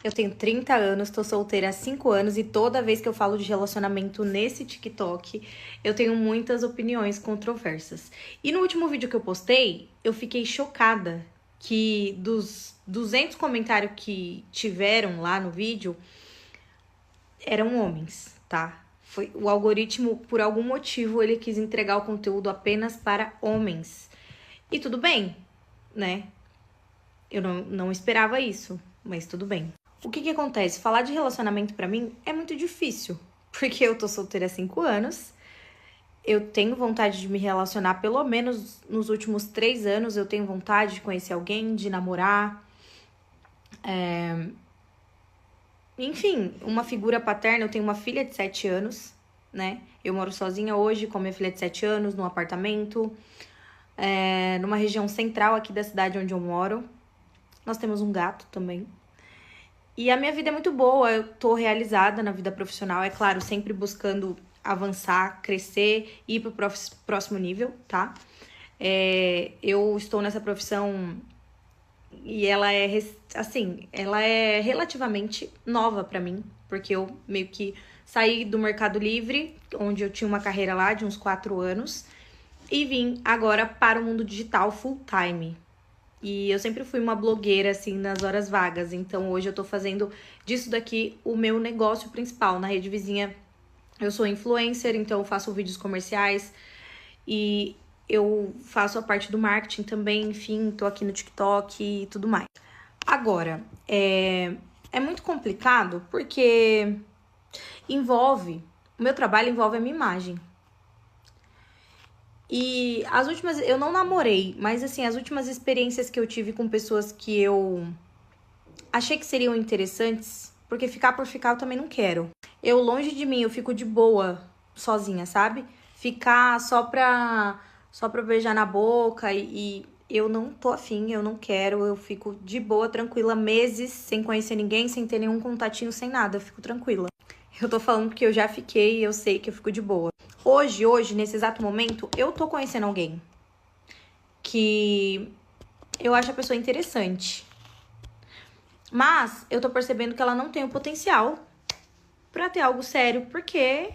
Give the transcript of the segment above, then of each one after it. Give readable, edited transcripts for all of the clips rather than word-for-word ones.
Eu tenho 30 anos, tô solteira há 5 anos e toda vez que eu falo de relacionamento nesse TikTok, eu tenho muitas opiniões controversas. E no último vídeo que eu postei, eu fiquei chocada que dos 200 comentários que tiveram lá no vídeo, eram homens, tá? Foi o algoritmo, por algum motivo, ele quis entregar o conteúdo apenas para homens. E tudo bem, né? Eu não esperava isso, mas tudo bem. O que acontece? Falar de relacionamento pra mim é muito difícil, porque eu tô solteira há 5 anos, eu tenho vontade de me relacionar pelo menos nos últimos 3 anos, eu tenho vontade de conhecer alguém, de namorar, enfim, uma figura paterna. Eu tenho uma filha de 7 anos, né? Eu moro sozinha hoje com minha filha de 7 anos, num apartamento, numa região central aqui da cidade onde eu moro. Nós temos um gato também. E a minha vida é muito boa, eu tô realizada na vida profissional, é claro, sempre buscando avançar, crescer e ir pro próximo nível, tá? Eu estou nessa profissão e ela ela é relativamente nova pra mim, porque eu meio que saí do Mercado Livre, onde eu tinha uma carreira lá de uns 4 anos, e vim agora para o mundo digital full time. E eu sempre fui uma blogueira, assim, nas horas vagas. Então, hoje eu tô fazendo disso daqui o meu negócio principal. Na rede vizinha, eu sou influencer, então eu faço vídeos comerciais. E eu faço a parte do marketing também, enfim, tô aqui no TikTok e tudo mais. Agora, é muito complicado porque o meu trabalho envolve a minha imagem. E as últimas, eu não namorei, mas assim, as últimas experiências que eu tive com pessoas que eu achei que seriam interessantes, porque ficar por ficar eu também não quero. Eu, longe de mim, eu fico de boa, sozinha, sabe? Ficar só pra beijar na boca e eu não tô afim, eu não quero, eu fico de boa, tranquila, meses, sem conhecer ninguém, sem ter nenhum contatinho, sem nada, eu fico tranquila. Eu tô falando porque eu já fiquei e eu sei que eu fico de boa. Hoje, nesse exato momento, eu tô conhecendo alguém que eu acho a pessoa interessante. Mas eu tô percebendo que ela não tem o potencial pra ter algo sério, porque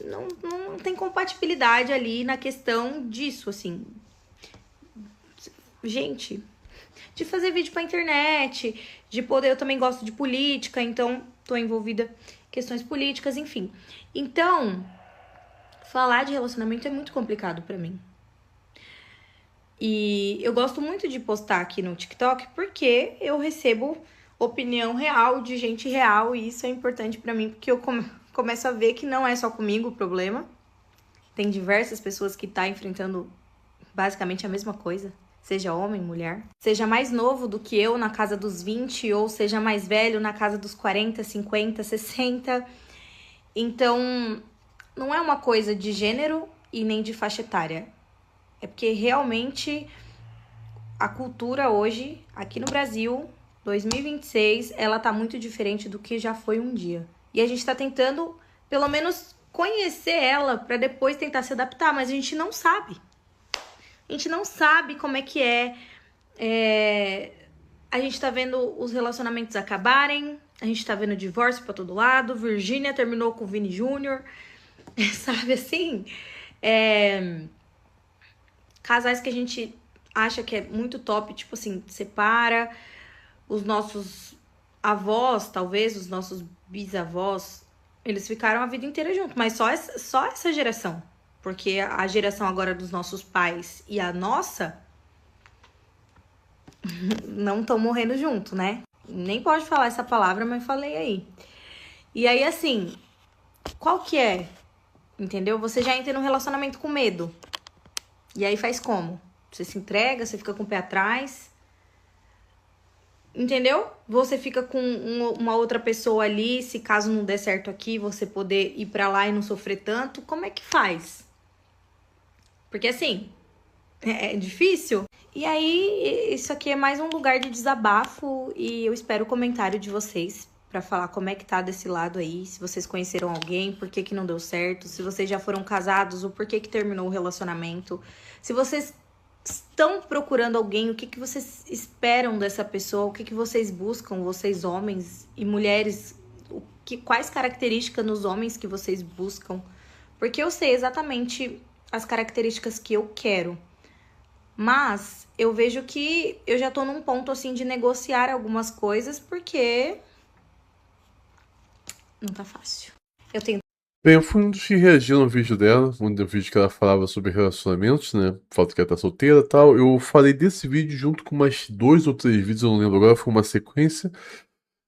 não tem compatibilidade ali na questão disso, assim. Gente, de fazer vídeo pra internet, de poder, eu também gosto de política, então tô envolvida em questões políticas, enfim. Então, falar de relacionamento é muito complicado pra mim. E eu gosto muito de postar aqui no TikTok porque eu recebo opinião real de gente real e isso é importante pra mim porque eu começo a ver que não é só comigo o problema. Tem diversas pessoas que estão enfrentando basicamente a mesma coisa. Seja homem, mulher. Seja mais novo do que eu, na casa dos 20, ou seja mais velho, na casa dos 40, 50, 60. Então, não é uma coisa de gênero e nem de faixa etária. É porque realmente a cultura hoje, aqui no Brasil, 2026, ela tá muito diferente do que já foi um dia. E a gente tá tentando, pelo menos, conhecer ela pra depois tentar se adaptar, mas a gente não sabe. A gente não sabe como é que a gente tá vendo os relacionamentos acabarem, a gente tá vendo divórcio pra todo lado, Virgínia terminou com o Vini Júnior, sabe assim? Casais que a gente acha que é muito top, tipo assim, separa. Os nossos avós, talvez, os nossos bisavós, eles ficaram a vida inteira juntos, mas só essa geração. Porque a geração agora dos nossos pais e a nossa não estão morrendo junto, né? Nem pode falar essa palavra, mas falei aí. E aí, assim, qual que é? Entendeu? Você já entra num relacionamento com medo. E aí faz como? Você se entrega, você fica com o pé atrás. Entendeu? Você fica com uma outra pessoa ali, se caso não der certo aqui, você poder ir pra lá e não sofrer tanto. Como é que faz? Porque assim, é difícil. E aí, isso aqui é mais um lugar de desabafo e eu espero o comentário de vocês pra falar como é que tá desse lado aí, se vocês conheceram alguém, por que não deu certo, se vocês já foram casados, o porquê que terminou o relacionamento, se vocês estão procurando alguém, o que, que vocês esperam dessa pessoa, o que, que vocês buscam, vocês homens e mulheres, quais características nos homens que vocês buscam, porque eu sei exatamente as características que eu quero, mas eu vejo que eu já tô num ponto assim de negociar algumas coisas, porque não tá fácil. Eu tenho. Bem, eu fui um dos que reagiu no vídeo dela, um do vídeo que ela falava sobre relacionamentos, né? Falta que ela tá solteira e tal. Eu falei desse vídeo junto com mais 2 ou 3 vídeos, eu não lembro agora, foi uma sequência.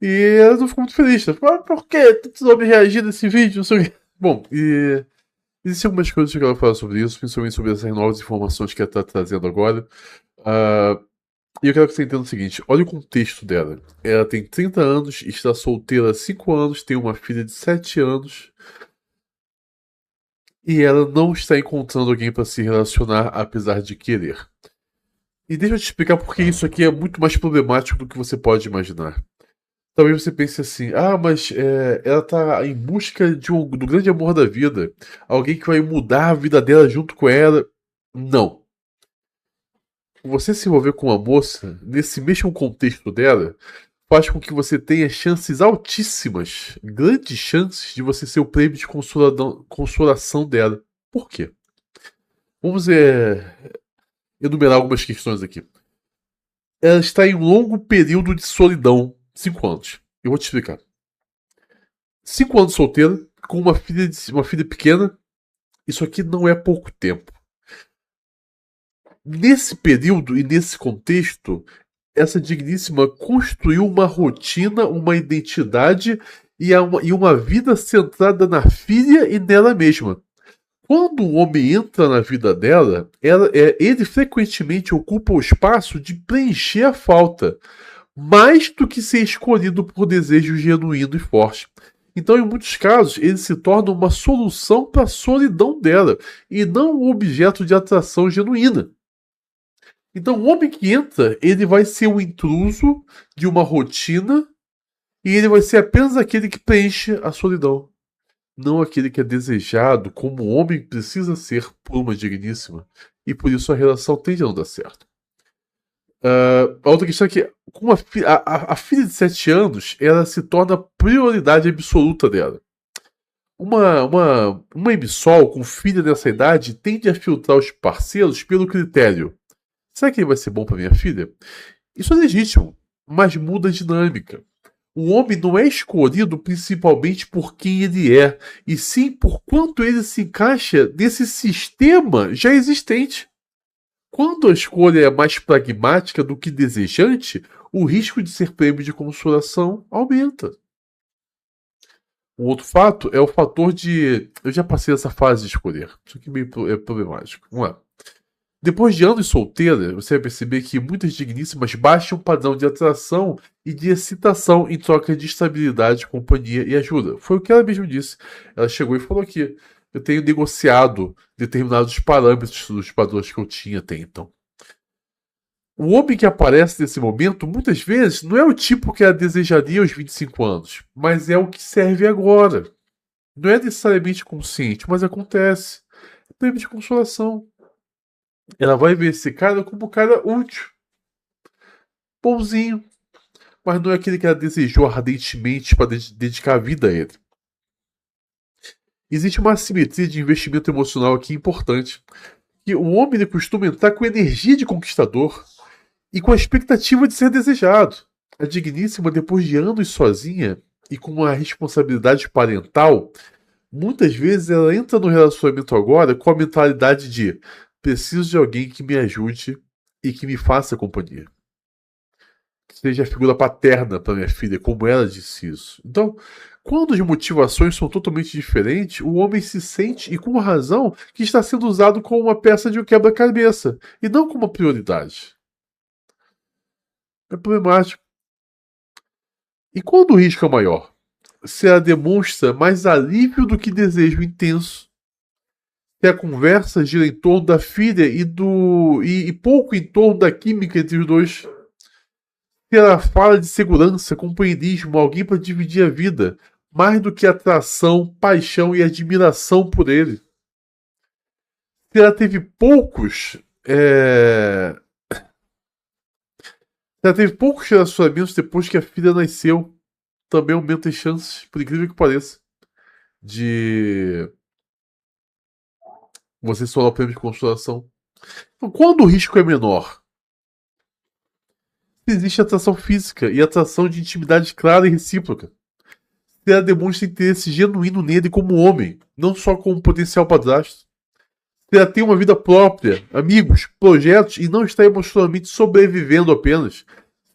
E ela não ficou muito feliz, né? Falou, por que tantos homens reagiram nesse vídeo? Não sei o quê. Bom, e existem algumas coisas que ela fala sobre isso, principalmente sobre essas novas informações que ela tá trazendo agora. E eu quero que você entenda o seguinte: olha o contexto dela. Ela tem 30 anos, está solteira há 5 anos, tem uma filha de 7 anos. E ela não está encontrando alguém para se relacionar, apesar de querer. E deixa eu te explicar porque isso aqui é muito mais problemático do que você pode imaginar. Talvez você pense assim, mas ela está em busca do grande amor da vida. Alguém que vai mudar a vida dela junto com ela. Não. Você se envolver com uma moça, nesse mesmo contexto dela, faz com que você tenha chances altíssimas, grandes chances de você ser o prêmio de consolação dela. Por quê? Vamos enumerar algumas questões aqui. Ela está em um longo período de solidão. 5 anos. Eu vou te explicar. 5 anos solteira, com uma filha pequena. Isso aqui não é pouco tempo. Nesse período e nesse contexto, essa digníssima construiu uma rotina, uma identidade e uma vida centrada na filha e nela mesma. Quando o homem entra na vida dela, ele frequentemente ocupa o espaço de preencher a falta, mais do que ser escolhido por desejo genuíno e forte. Então, em muitos casos, ele se torna uma solução para a solidão dela, e não um objeto de atração genuína. Então, o homem que entra, ele vai ser um intruso de uma rotina, e ele vai ser apenas aquele que preenche a solidão, não aquele que é desejado como o homem precisa ser por uma digníssima. E por isso a relação tende a não dar certo. A outra questão é que, com a filha de 7 anos, ela se torna a prioridade absoluta dela. Uma emissol com filha nessa idade tende a filtrar os parceiros pelo critério: será que ele vai ser bom para minha filha? Isso é legítimo, mas muda a dinâmica. O homem não é escolhido principalmente por quem ele é, e sim por quanto ele se encaixa nesse sistema já existente. Quando a escolha é mais pragmática do que desejante, o risco de ser prêmio de consolação aumenta. Um outro fato é o fator de. Eu já passei essa fase de escolher. Isso aqui é meio problemático. Vamos lá. Depois de anos solteira, você vai perceber que muitas digníssimas baixam o padrão de atração e de excitação em troca de estabilidade, companhia e ajuda. Foi o que ela mesma disse. Ela chegou e falou aqui: eu tenho negociado determinados parâmetros dos padrões que eu tinha até então. O homem que aparece nesse momento, muitas vezes, não é o tipo que ela desejaria aos 25 anos, mas é o que serve agora. Não é necessariamente consciente, mas acontece. É prêmio de consolação. Ela vai ver esse cara como um cara útil, bonzinho, mas não é aquele que ela desejou ardentemente para dedicar a vida a ele. Existe uma assimetria de investimento emocional aqui importante. Que o homem ele costuma entrar com energia de conquistador e com a expectativa de ser desejado. A digníssima, depois de anos sozinha e com uma responsabilidade parental, muitas vezes ela entra no relacionamento agora com a mentalidade de: preciso de alguém que me ajude e que me faça companhia. Que seja a figura paterna para minha filha, como ela disse isso. Então, quando as motivações são totalmente diferentes, o homem se sente, e com razão, que está sendo usado como uma peça de um quebra-cabeça, e não como uma prioridade. É problemático. E quando o risco é maior? Se ela demonstra mais alívio do que desejo intenso. Se a conversa gira em torno da filha e pouco em torno da química entre os dois. Se ela fala de segurança, companheirismo, alguém para dividir a vida, mais do que atração, paixão e admiração por ele. Se ela teve poucos É... Ela teve poucos relacionamentos depois que a filha nasceu. Também aumenta as chances, por incrível que pareça, de você estourar o prêmio de consolação. Então, quando o risco é menor, existe atração física e atração de intimidade clara e recíproca. Se ela demonstra interesse genuíno nele como homem, não só como potencial padrasto. Se ela tem uma vida própria, amigos, projetos e não está emocionalmente sobrevivendo apenas.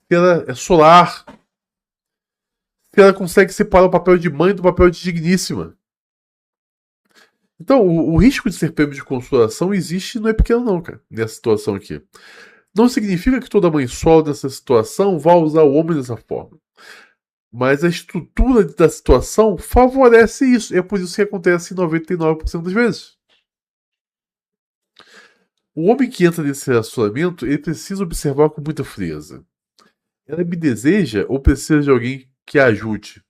Se ela é solar. Se ela consegue separar o papel de mãe do papel de digníssima. Então, o risco de ser prêmio de consolação existe e não é pequeno não, cara, nessa situação aqui. Não significa que toda mãe solo nessa situação vá usar o homem dessa forma. Mas a estrutura da situação favorece isso. É por isso que acontece em 99% das vezes. O homem que entra nesse relacionamento, ele precisa observar com muita frieza. Ela me deseja ou precisa de alguém que a ajude?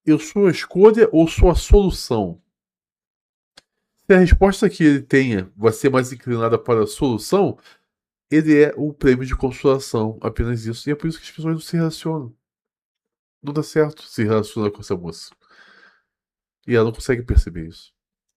Eu sou a escolha ou sou a solução? Se a resposta que ele tenha vai ser mais inclinada para a solução, ele é o prêmio de consolação. Apenas isso. E é por isso que as pessoas não se relacionam. Não dá certo se relacionar com essa moça. E ela não consegue perceber isso.